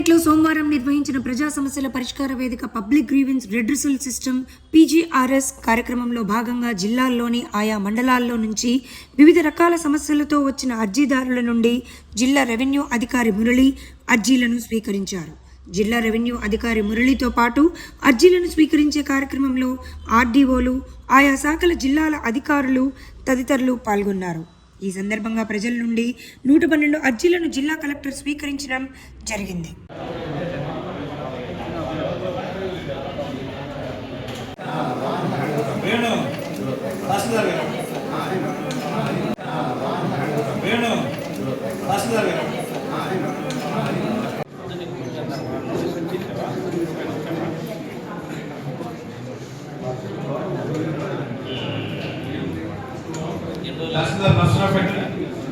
సిద్దిపేటలో సోమవారం నిర్వహించిన ప్రజా సమస్యల పరిష్కార వేదిక public grievance redressal system PGRS కార్యక్రమంలో భాగంగా జిల్లాల్లోని ఆయా మండలాల్లో నుంచి వివిధ రకాల సమస్యలతో వచ్చిన అర్జీదారుల నుండి జిల్లా రెవెన్యూ అధికారి మురళి అర్జీలను స్వీకరించారు. జిల్లా రెవెన్యూ అధికారి మురళితో పాటు అర్జీలను స్వీకరించే కార్యక్రమంలో ఆర్డీఓలు, ఆయా శాఖల జిల్లాల అధికారులు తదితరులు పాల్గొన్నారు. ఈ సందర్భంగా ప్రజల నుండి 112 అర్జీలను జిల్లా కలెక్టర్ స్వీకరించడం జరిగింది. That's the